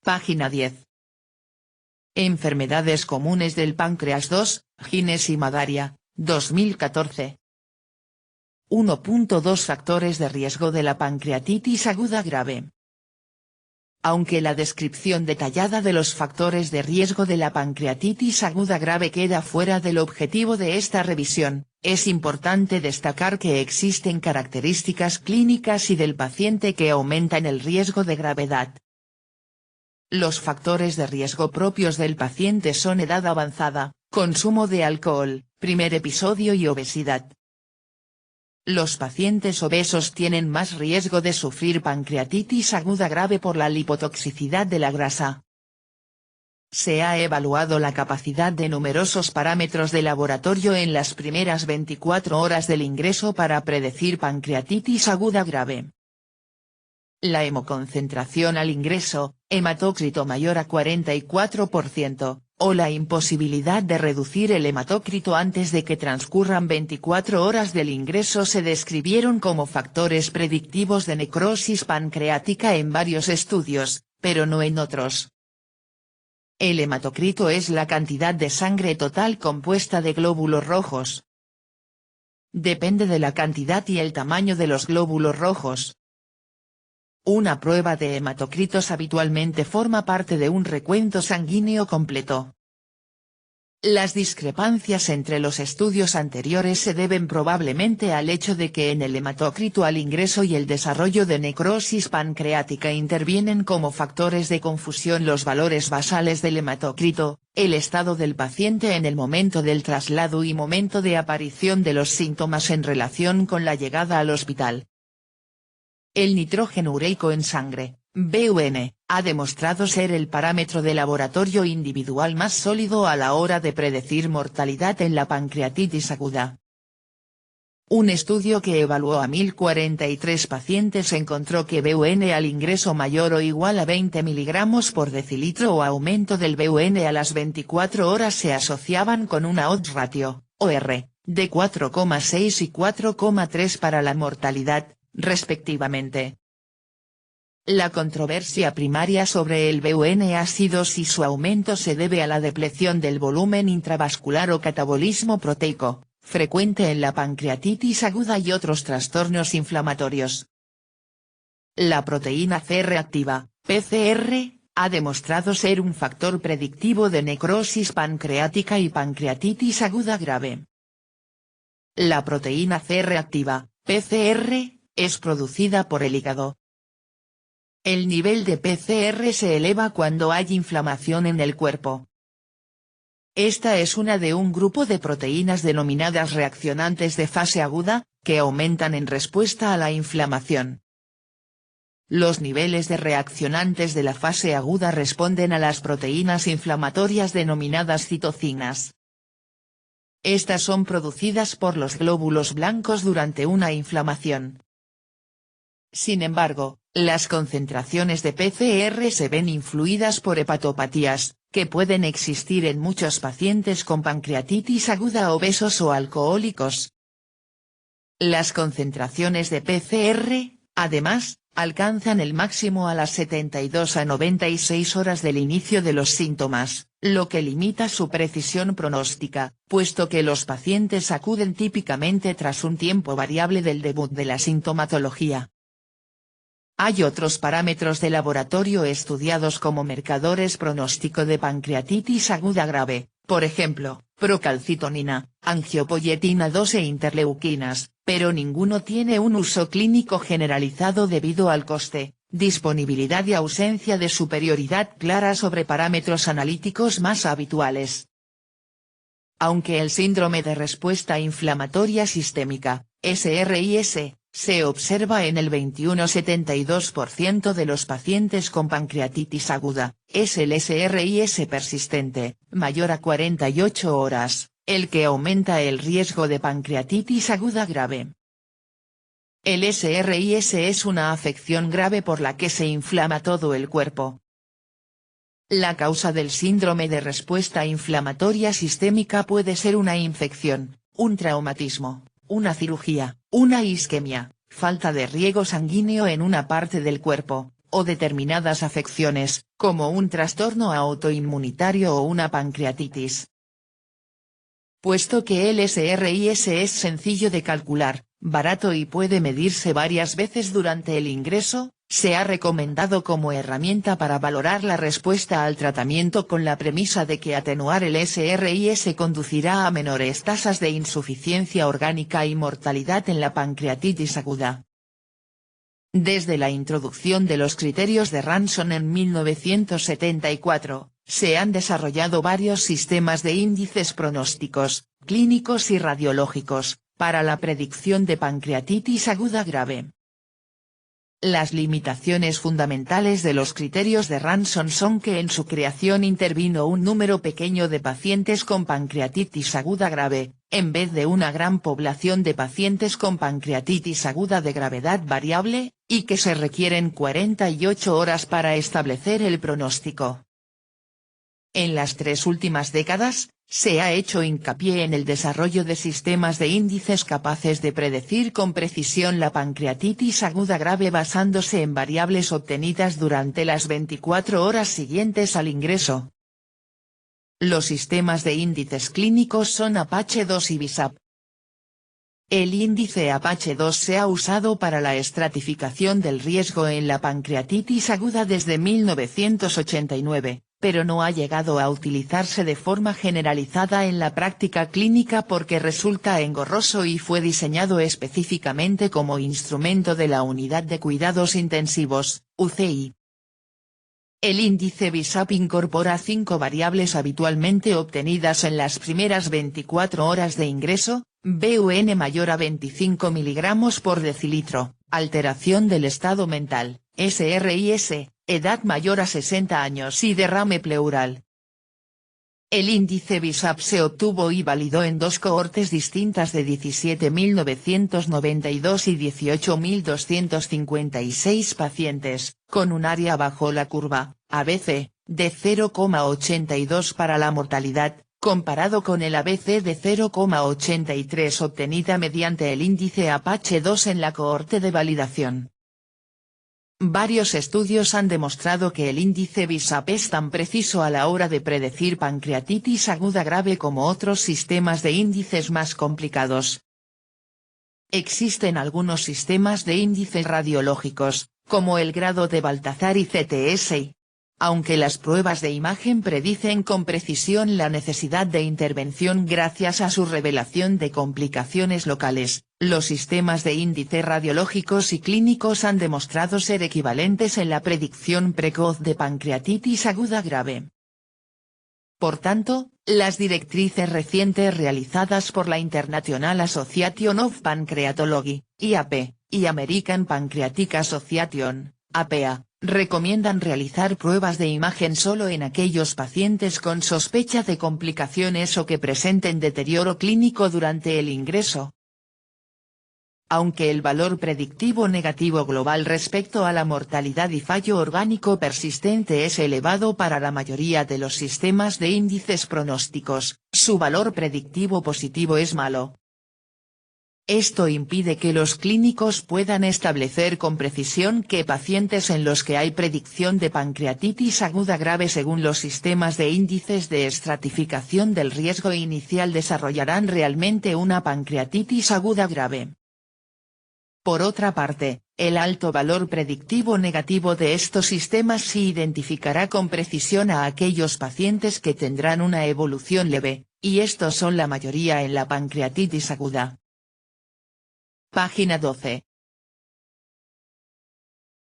Página 10. Enfermedades comunes del páncreas 2, Gines y Madaria, 2014. 1.2 Factores de riesgo de la pancreatitis aguda grave. Aunque la descripción detallada de los factores de riesgo de la pancreatitis aguda grave queda fuera del objetivo de esta revisión, es importante destacar que existen características clínicas y del paciente que aumentan el riesgo de gravedad. Los factores de riesgo propios del paciente son edad avanzada, consumo de alcohol, primer episodio y obesidad. Los pacientes obesos tienen más riesgo de sufrir pancreatitis aguda grave por la lipotoxicidad de la grasa. Se ha evaluado la capacidad de numerosos parámetros de laboratorio en las primeras 24 horas del ingreso para predecir pancreatitis aguda grave. La hemoconcentración al ingreso, hematócrito mayor a 44%, o la imposibilidad de reducir el hematócrito antes de que transcurran 24 horas del ingreso se describieron como factores predictivos de necrosis pancreática en varios estudios, pero no en otros. El hematócrito es la cantidad de sangre total compuesta de glóbulos rojos. Depende de la cantidad y el tamaño de los glóbulos rojos. Una prueba de hematocritos habitualmente forma parte de un recuento sanguíneo completo. Las discrepancias entre los estudios anteriores se deben probablemente al hecho de que en el hematócrito al ingreso y el desarrollo de necrosis pancreática intervienen como factores de confusión los valores basales del hematócrito, el estado del paciente en el momento del traslado y momento de aparición de los síntomas en relación con la llegada al hospital. El nitrógeno ureico en sangre, BUN, ha demostrado ser el parámetro de laboratorio individual más sólido a la hora de predecir mortalidad en la pancreatitis aguda. Un estudio que evaluó a 1043 pacientes encontró que BUN al ingreso mayor o igual a 20 mg por decilitro o aumento del BUN a las 24 horas se asociaban con una odds ratio, OR, de 4,6 y 4,3 para la mortalidad, respectivamente. La controversia primaria sobre el BUN ha sido si su aumento se debe a la depleción del volumen intravascular o catabolismo proteico, frecuente en la pancreatitis aguda y otros trastornos inflamatorios. La proteína C reactiva, PCR, ha demostrado ser un factor predictivo de necrosis pancreática y pancreatitis aguda grave. La proteína C reactiva, PCR, es producida por el hígado. El nivel de PCR se eleva cuando hay inflamación en el cuerpo. Esta es una de un grupo de proteínas denominadas reaccionantes de fase aguda, que aumentan en respuesta a la inflamación. Los niveles de reaccionantes de la fase aguda responden a las proteínas inflamatorias denominadas citocinas. Estas son producidas por los glóbulos blancos durante una inflamación. Sin embargo, las concentraciones de PCR se ven influidas por hepatopatías, que pueden existir en muchos pacientes con pancreatitis aguda obesos o alcohólicos. Las concentraciones de PCR, además, alcanzan el máximo a las 72 a 96 horas del inicio de los síntomas, lo que limita su precisión pronóstica, puesto que los pacientes acuden típicamente tras un tiempo variable del debut de la sintomatología. Hay otros parámetros de laboratorio estudiados como marcadores pronóstico de pancreatitis aguda grave, por ejemplo, procalcitonina, angiopoyetina 2 e interleuquinas, pero ninguno tiene un uso clínico generalizado debido al coste, disponibilidad y ausencia de superioridad clara sobre parámetros analíticos más habituales. Aunque el síndrome de respuesta inflamatoria sistémica, SRIS, se observa en el 21-72% de los pacientes con pancreatitis aguda, es el SRIS persistente, mayor a 48 horas, el que aumenta el riesgo de pancreatitis aguda grave. El SRIS es una afección grave por la que se inflama todo el cuerpo. La causa del síndrome de respuesta inflamatoria sistémica puede ser una infección, un traumatismo, una cirugía, una isquemia, falta de riego sanguíneo en una parte del cuerpo, o determinadas afecciones, como un trastorno autoinmunitario o una pancreatitis. Puesto que el SRIS es sencillo de calcular, barato y puede medirse varias veces durante el ingreso, se ha recomendado como herramienta para valorar la respuesta al tratamiento con la premisa de que atenuar el SRIS conducirá a menores tasas de insuficiencia orgánica y mortalidad en la pancreatitis aguda. Desde la introducción de los criterios de Ranson en 1974, se han desarrollado varios sistemas de índices pronósticos, clínicos y radiológicos, para la predicción de pancreatitis aguda grave. Las limitaciones fundamentales de los criterios de Ranson son que en su creación intervino un número pequeño de pacientes con pancreatitis aguda grave, en vez de una gran población de pacientes con pancreatitis aguda de gravedad variable, y que se requieren 48 horas para establecer el pronóstico. En las 3 últimas décadas, se ha hecho hincapié en el desarrollo de sistemas de índices capaces de predecir con precisión la pancreatitis aguda grave basándose en variables obtenidas durante las 24 horas siguientes al ingreso. Los sistemas de índices clínicos son Apache 2 y BISAP. El índice Apache 2 se ha usado para la estratificación del riesgo en la pancreatitis aguda desde 1989. Pero no ha llegado a utilizarse de forma generalizada en la práctica clínica porque resulta engorroso y fue diseñado específicamente como instrumento de la Unidad de Cuidados Intensivos, UCI. El índice BISAP incorpora 5 variables habitualmente obtenidas en las primeras 24 horas de ingreso: BUN mayor a 25 mg por decilitro, alteración del estado mental, SRIS, edad mayor a 60 años y derrame pleural. El índice BISAP se obtuvo y validó en 2 cohortes distintas de 17.992 y 18.256 pacientes, con un área bajo la curva, ABC, de 0,82 para la mortalidad, comparado con el ABC de 0,83 obtenida mediante el índice Apache 2 en la cohorte de validación. Varios estudios han demostrado que el índice BISAP es tan preciso a la hora de predecir pancreatitis aguda grave como otros sistemas de índices más complicados. Existen algunos sistemas de índices radiológicos, como el grado de Baltazar y CTS. Aunque las pruebas de imagen predicen con precisión la necesidad de intervención gracias a su revelación de complicaciones locales, los sistemas de índice radiológicos y clínicos han demostrado ser equivalentes en la predicción precoz de pancreatitis aguda grave. Por tanto, las directrices recientes realizadas por la International Association of Pancreatology, IAP, y American Pancreatic Association, APA, recomiendan realizar pruebas de imagen solo en aquellos pacientes con sospecha de complicaciones o que presenten deterioro clínico durante el ingreso. Aunque el valor predictivo negativo global respecto a la mortalidad y fallo orgánico persistente es elevado para la mayoría de los sistemas de índices pronósticos, su valor predictivo positivo es malo. Esto impide que los clínicos puedan establecer con precisión qué pacientes en los que hay predicción de pancreatitis aguda grave según los sistemas de índices de estratificación del riesgo inicial desarrollarán realmente una pancreatitis aguda grave. Por otra parte, el alto valor predictivo negativo de estos sistemas sí identificará con precisión a aquellos pacientes que tendrán una evolución leve, y estos son la mayoría en la pancreatitis aguda. Página 12.